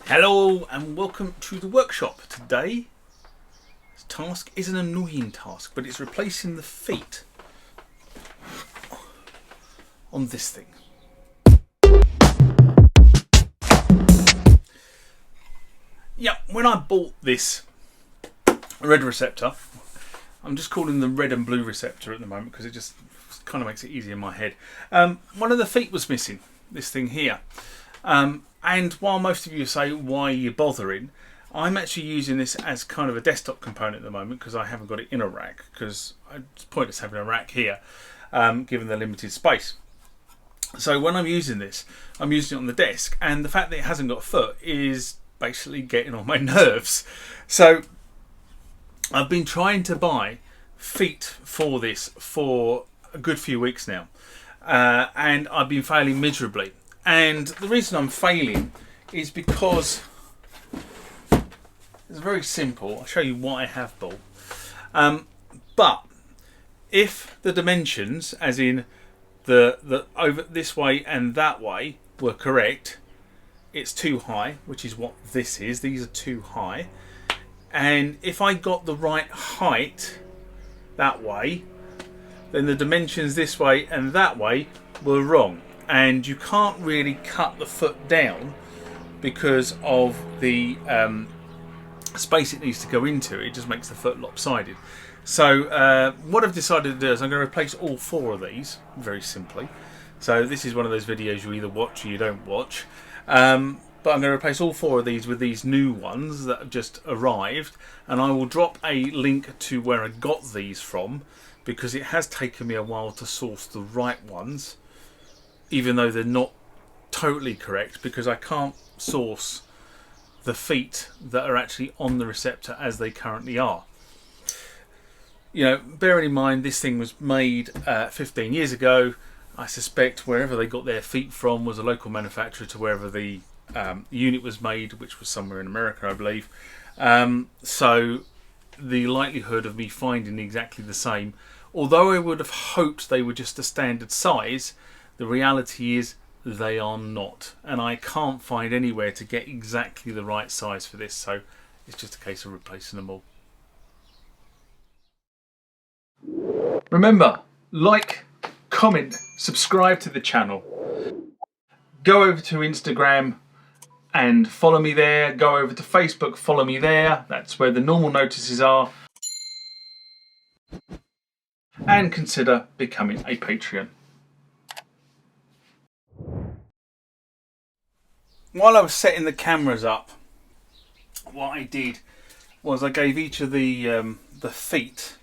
Hello and welcome to the workshop. Today, this task is an annoying task, but it's replacing the feet on this thing. Yeah, when I bought this red receptor, I'm just calling the red and blue receptor at the moment because it just kind of makes it easy in my head. One of the feet was missing, this thing here. And while most of you say, why are you bothering? I'm actually using this as kind of a desktop component at the moment because I haven't got it in a rack, because it's pointless having a rack here, given the limited space. So when I'm using this, I'm using it on the desk, and the fact that it hasn't got a foot is basically getting on my nerves. So I've been trying to buy feet for this for a good few weeks now, and I've been failing miserably. And the reason I'm failing is because it's very simple. I'll show you what I have bought. But if the dimensions, as in the over this way and that way, were correct, it's too high, which is what this is. These are too high. And if I got the right height that way, then the dimensions this way and that way were wrong. And you can't really cut the foot down because of the space it needs to go into. It just makes the foot lopsided. So what I've decided to do is I'm going to replace all four of these, very simply. So this is one of those videos you either watch or you don't watch. But I'm going to replace all four of these with these new ones that have just arrived. And I will drop a link to where I got these from, because it has taken me a while to source the right ones, even though they're not totally correct, because I can't source the feet that are actually on the receptor as they currently are. You know, bearing in mind this thing was made 15 years ago, I suspect wherever they got their feet from was a local manufacturer to wherever the unit was made, which was somewhere in America, I believe. So the likelihood of me finding exactly the same, although I would have hoped they were just a standard size, the reality is they are not, and I can't find anywhere to get exactly the right size for this, so it's just a case of replacing them all. Remember, like, comment, subscribe to the channel. Go over to Instagram and follow me there. Go over to Facebook, follow me there. That's where the normal notices are. And consider becoming a Patreon. While I was setting the cameras up, what I did was I gave each of the feet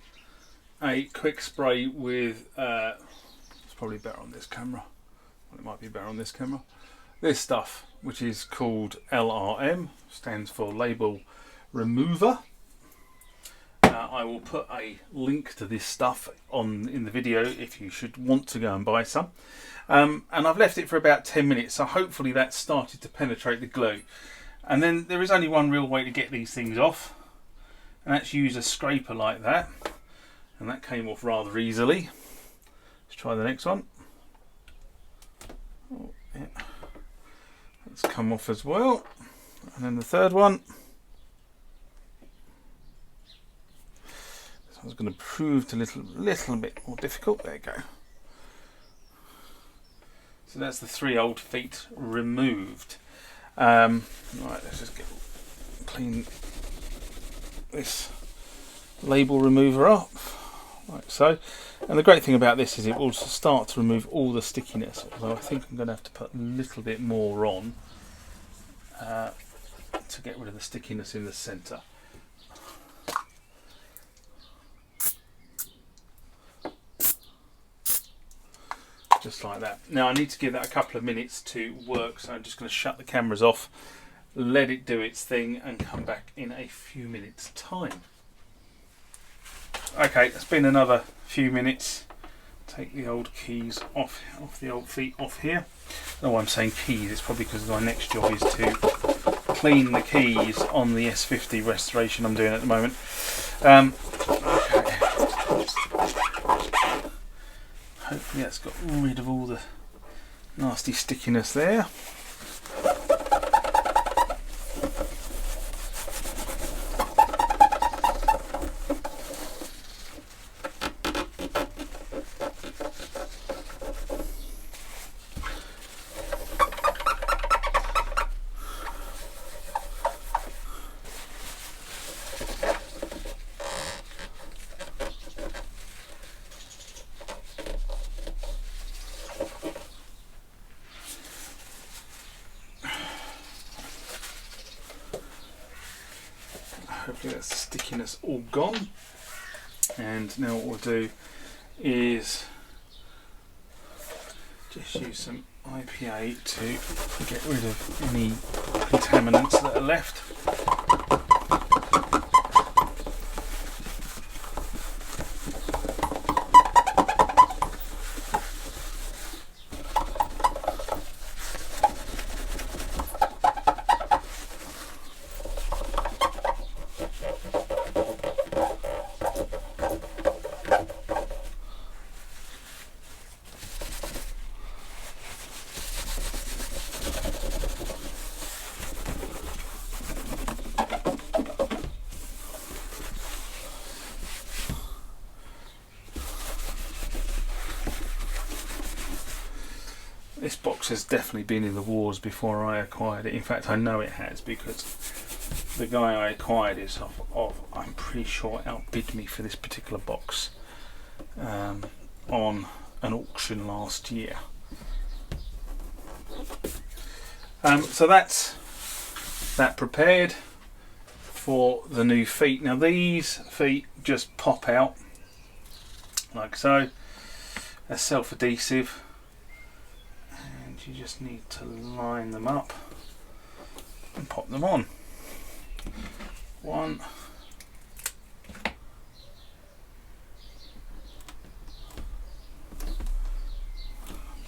a quick spray with, it's probably better on this camera, well, it might be better on this camera, this stuff, which is called LRM, stands for Label Remover. I will put a link to this stuff in the video if you should want to go and buy some. And I've left it for about 10 minutes, so hopefully that's started to penetrate the glue. And then there is only one real way to get these things off, and that's use a scraper like that. And that came off rather easily. Let's try the next one. Oh, yeah. That's come off as well. And then the third one. This one's going to prove a little bit more difficult. There you go. So that's the 3 old feet removed. Right, let's just clean this label remover up, like so. And the great thing about this is it will start to remove all the stickiness, although I think I'm going to have to put a little bit more on to get rid of the stickiness in the centre. Just like that. Now I need to give that a couple of minutes to work, so I'm just going to shut the cameras off, let it do its thing, and come back in a few minutes' time. Okay, it's been another few minutes. Take the old keys off the old feet off here. Oh, I'm saying keys, it's probably because my next job is to clean the keys on the S50 restoration I'm doing at the moment. Okay. Hopefully that's got rid of all the nasty stickiness there. hopefully that's the stickiness all gone. And now what we'll do is just use some IPA to get rid of any contaminants that are left. This box has definitely been in the wars before I acquired it. In fact, I know it has, because the guy I acquired it of, I'm pretty sure, outbid me for this particular box on an auction last year. So that's that prepared for the new feet. Now these feet just pop out like so. They're self-adhesive. You just need to line them up and pop them on. 1,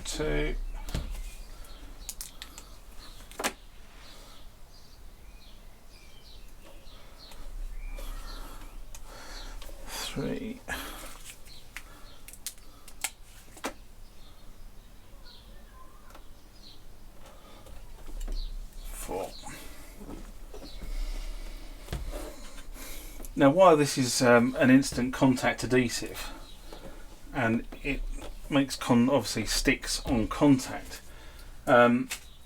2, 3, 4. Now, while this is an instant contact adhesive, and it makes obviously sticks on contact,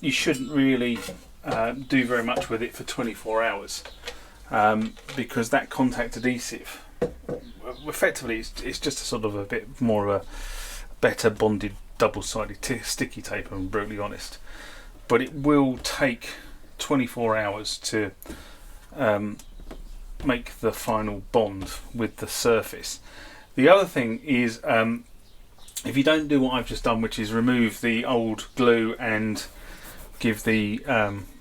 you shouldn't really do very much with it for 24 hours, because that contact adhesive, effectively, it's just a sort of a bit more of a better bonded double-sided sticky tape, if I'm brutally honest. But it will take 24 hours to make the final bond with the surface. The other thing is, if you don't do what I've just done, which is remove the old glue and give the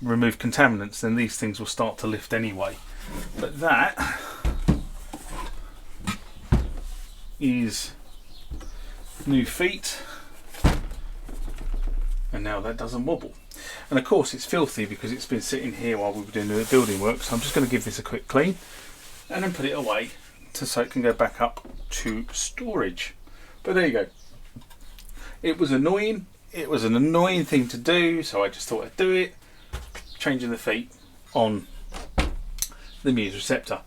remove contaminants, then these things will start to lift anyway. But that is new feet, and now that doesn't wobble. And of course it's filthy because it's been sitting here while we were doing the building work, so I'm just going to give this a quick clean and then put it away so it can go back up to storage. But there you go. It was annoying. It was an annoying thing to do, so I just thought I'd do it. Changing the feet on the Muse Receptor.